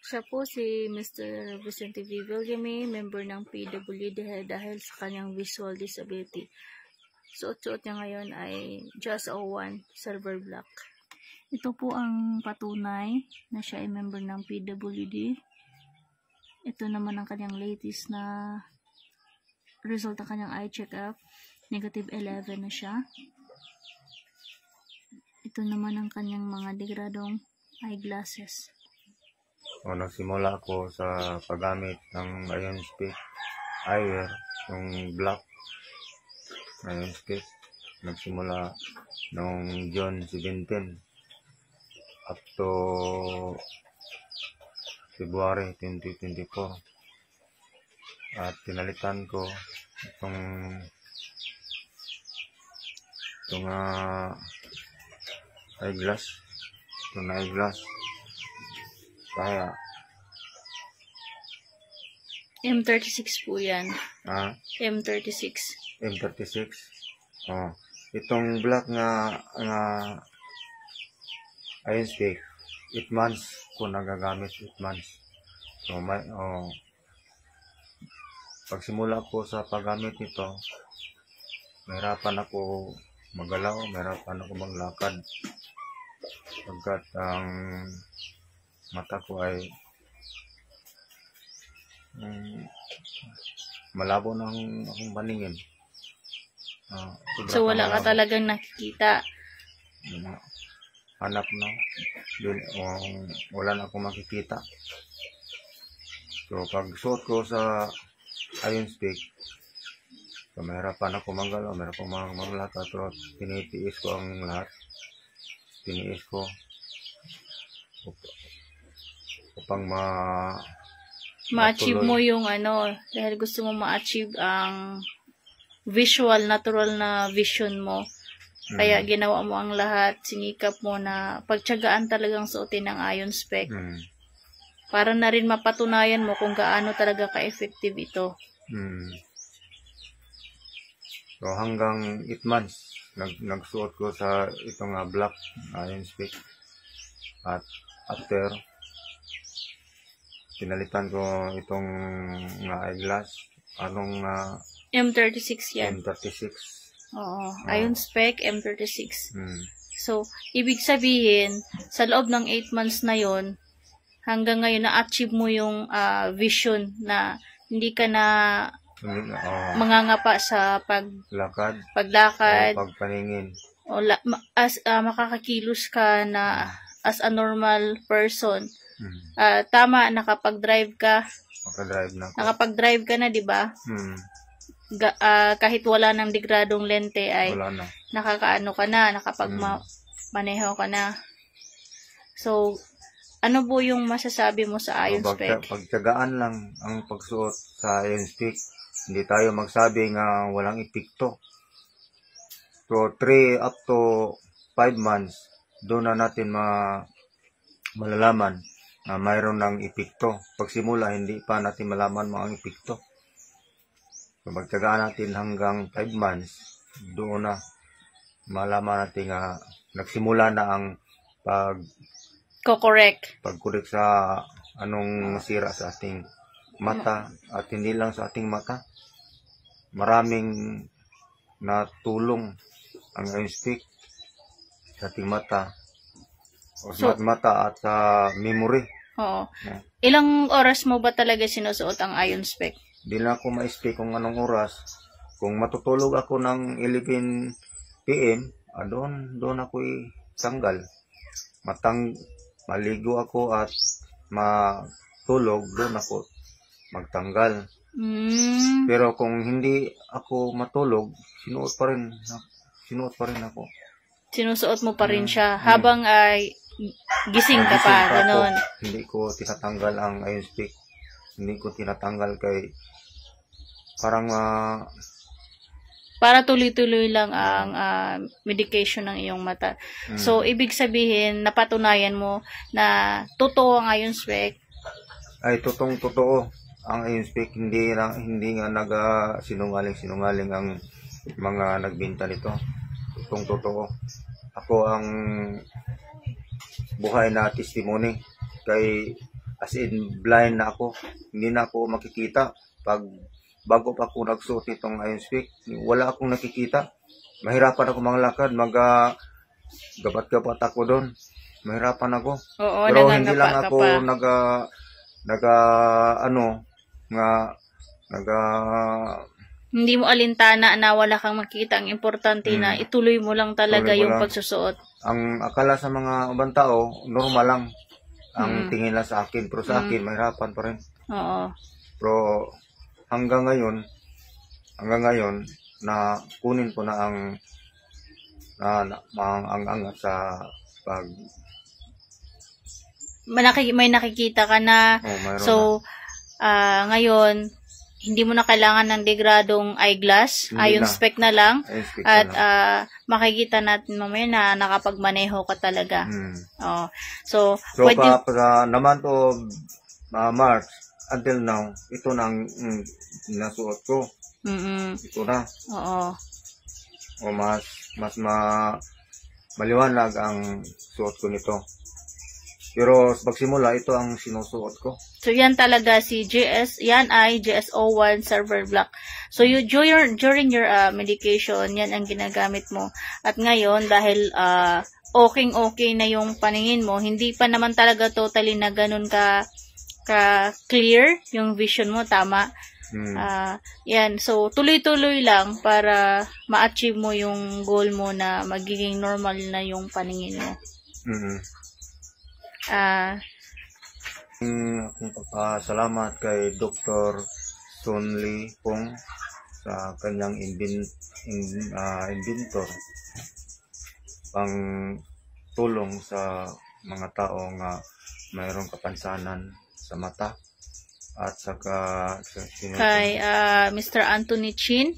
Siya po si Mr. Vicente V. Villame, member ng PWD dahil sa kanyang visual disability. Suot-suot niya ngayon ay Just 01 Silver Black. Ito po ang patunay na siya ay member ng PWD. Ito naman ang kanyang latest na result ng kanyang eye check-up. Negative 11 na siya. Ito naman ang kanyang mga degradong eyeglasses. Nagsimula ako sa paggamit ng Ion Speak eyewear, yung black Ion Speak. Nagsimula noong June 17 up to February 2024. At pinalitan ko itong eyeglass. Itong eyeglass. Kaya M36 po yan. M36. M36. Itong black na Ion Speak, 8 months ko nagagamit, 8 months. So pagsimula ko sa paggamit nito, mahirapan ako magalaw, mahirapan ako maglakad. Pagkat ang mata ko ay malabo na akong paningin. So wala ka talagang nakikita? Hanap na. Wala na akong makikita. So pag suot ko sa Ion Speak, so mahirapan ako magalaw, mahirapan ako maglakad. Pero tinitiis ko ang lahat. Tiniis ko upang ma-achieve mo yung dahil gusto mo ma-achieve ang visual, natural na vision mo. Kaya ginawa mo ang lahat, sinikap mo na pagtiyagaan talagang suotin ng Ion Speak. Para na rin mapatunayan mo kung gaano talaga ka-effective ito. So hanggang 8 months, nagsuot ko sa itong black Ion Speak. At after, pinalitan ko itong eyeglass. M36 yan. M36. Oo. Ion Speak, M36. So, ibig sabihin, sa loob ng 8 months na yon, hanggang ngayon, na-achieve mo yung vision na hindi ka na mangangapa sa paglakad, pagpaningin. Makakakilos ka na as a normal person. Tama, nakapag-drive ka. Nakapag-drive ka na, di ba? Kahit wala ng degradong lente ay nakakaano ka na, nakapag-maneho ka na. So, ano po yung masasabi mo sa Ion Speak? Pagtiyagaan lang ang pagsuot sa Ion Speak. Hindi tayo magsabi nga walang epekto. So, 3 up to 5 months, doon na natin malalaman na mayroon ng epekto. Pagsimula, hindi pa natin malaman ang epekto. So, magtiyagaan natin hanggang 5 months, doon na malaman natin nga nagsimula na ang pag-correct sa anong nasira sa ating mata. At hindi lang sa ating mata. Maraming natulong ang Ion Speak sa ating mata. Sa mata at sa memory. Oo. Ilang oras mo ba talaga sinusuot ang Ion Speak? Di na ako ma-speak kung anong oras. Kung matutulog ako ng 11 PM, doon ako tanggal. Maligo ako at matulog, doon ako magtanggal. Pero kung hindi ako matulog, sinuot pa rin ako. Sinusuot mo pa rin siya habang ay gising ka pa, ganun. Hindi ko tinatanggal ang Ion Speak. Hindi ko tinatanggal kay parang para tuloy-tuloy lang ang medication ng iyong mata. So, ibig sabihin, napatunayan mo na totoo ang Ion Speak. Ay, totoo ang Ion Speak. Hindi nga sinungaling ang mga nagbenta nito. Totoo. Ako ang buhay na testimony kay as in blind na ako. Hindi na ako makikita. Bago pa ako nagsuot itong Iron Speak, wala akong nakikita. Mahirapan ako manglakad, gabat-gabat ako doon. Mahirapan ako. Oo, Pero hindi lang nangangapa ka ako pa. Hindi mo alintana na wala kang makita. Ang importante na ituloy mo lang talaga Tuloy mo yung lang. pagsusuot. Ang akala sa mga ibang tao, normal lang. Ang tingin lang sa akin. Pero sa akin, mahirapan pa rin. Oo. Pero hanggang ngayon, na kunin ko na ang angat sa pag May nakikita ka na. mayroon So, ngayon, hindi mo na kailangan ng degradong eyeglass. Hindi Iron na. spec na lang. na. Speak At na. makikita natin mamaya na nakapagmaneho ka talaga. Oh. So, So, pwede, naman to March, until now, ito na ang nasuot ko. Ito na. Oo. O mas maliwanag ang suot ko nito. Pero sa pagsimula, ito ang sinusuot ko. So, yan talaga yan ay GS01 server block. So, during your medication, yan ang ginagamit mo. At ngayon, dahil okay na yung paningin mo, hindi pa naman talaga totally na ganun ka clear yung vision mo, tama? Yan. So, tuloy-tuloy lang para ma-achieve mo yung goal mo na magiging normal na yung paningin mo. Akong papasalamat kay Dr. Sunli Pong sa kanyang inventor pang tulong sa mga tao nga mayroong kapansanan sa mata at saka Kay Mr. Anthony Chin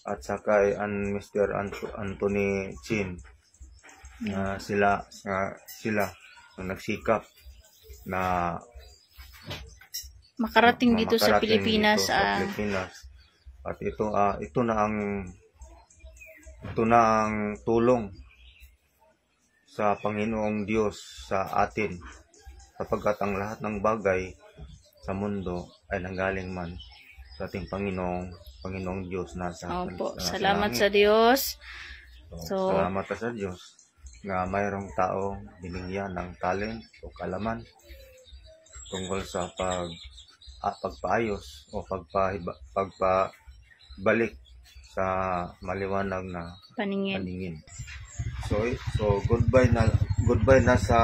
at saka Mr. Anthony Chin. Sila nagsikap na makarating dito sa Pilipinas. At ito na ang tulong sa Panginoong Diyos sa atin, sapagkat ang lahat ng bagay sa mundo ay nanggaling man sa ating Panginoong Diyos na sa salamat sa Diyos. So, salamat sa Diyos na mayroong tao binigyan ng talent o kalaman tungkol sa pagpaayos o pagpabalik sa maliwanag na paningin. So goodbye na sa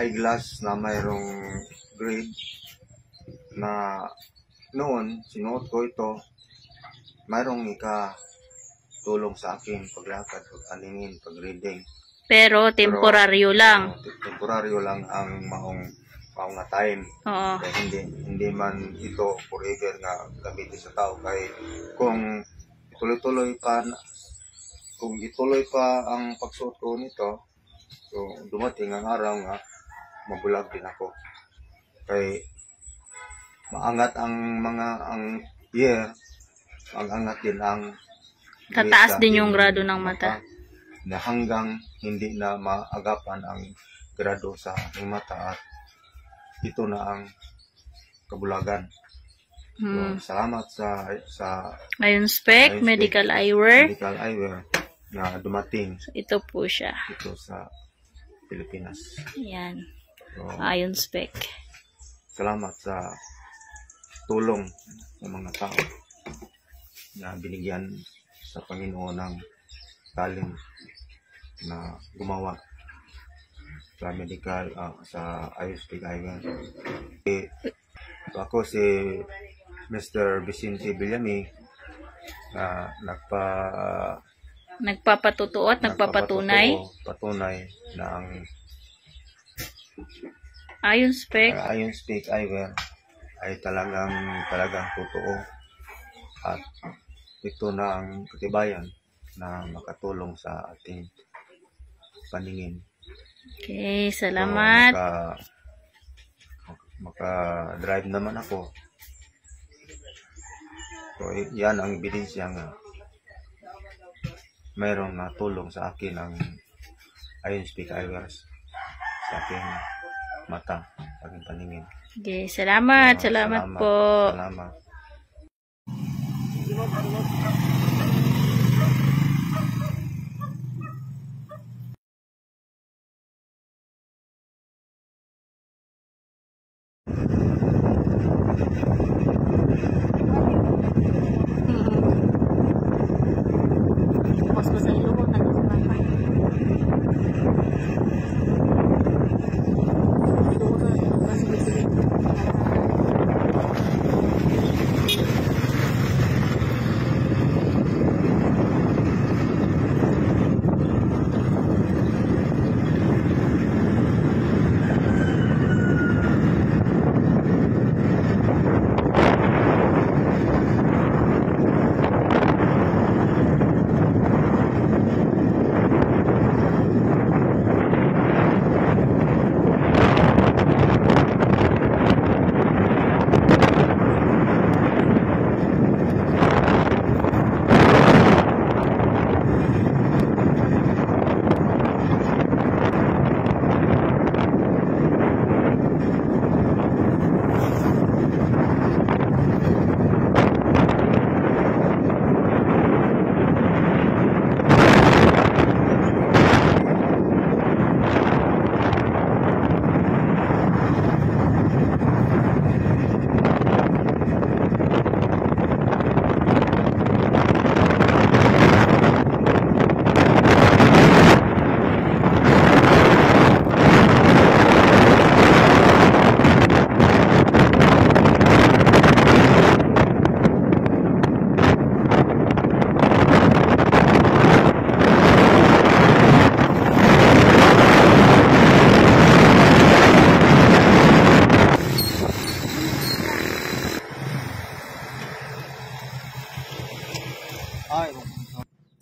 eyeglass na mayroong grade na noon sinuot ko ito, mayroong tulong sa akin paglakad, pagpaningin, pag-reading. Pero temporaryo lang. Temporaryo lang ang maong nga time. Oo. Kaya hindi man ito forever nga gamitin sa tao. Kaya kung ituloy pa ang pagsuot ko nito, so dumating ang araw nga mabulag din ako. Kaya maangat ang year, maangat din ang tataas din yung grado ng mata. Na hanggang hindi na maagapan ang grado sa aking mata at ito na ang kabulagan. So, salamat sa Iron Spec Medical Eyewear na dumating. So, ito po siya. Ito sa Pilipinas. Yan. So, Iron Spec. Salamat sa tulong ng mga tao na binigyan sa Panginoon ng talent na gumawa sa medical sa Iron Speak Eyewear. Ako si Mr. Vicente Villami na nagpapatutuo at nagpapatunay na ang Iron Spec Eyewear ay talagang totoo at ito na ang katibayan na makatulong sa ating paningin. Okay, salamat. So, maka-drive naman ako. So, yan ang ebidensya nga mayroong natulong sa akin ang Iron Speak Eyewear sa aking mata, sa aking paningin. Okay, salamat po. Salamat. Mas sa ilo na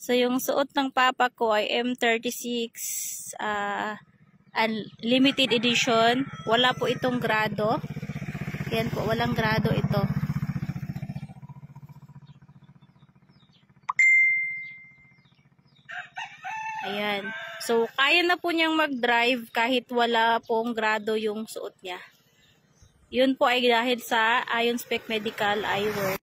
So, yung suot ng papa ko ay M36 limited edition. Wala po itong grado. Yan po, walang grado ito. Ayan. So, kaya na po niyang mag-drive kahit wala pong grado yung suot niya. Yun po ay dahil sa Ion Spec Medical Eyewear.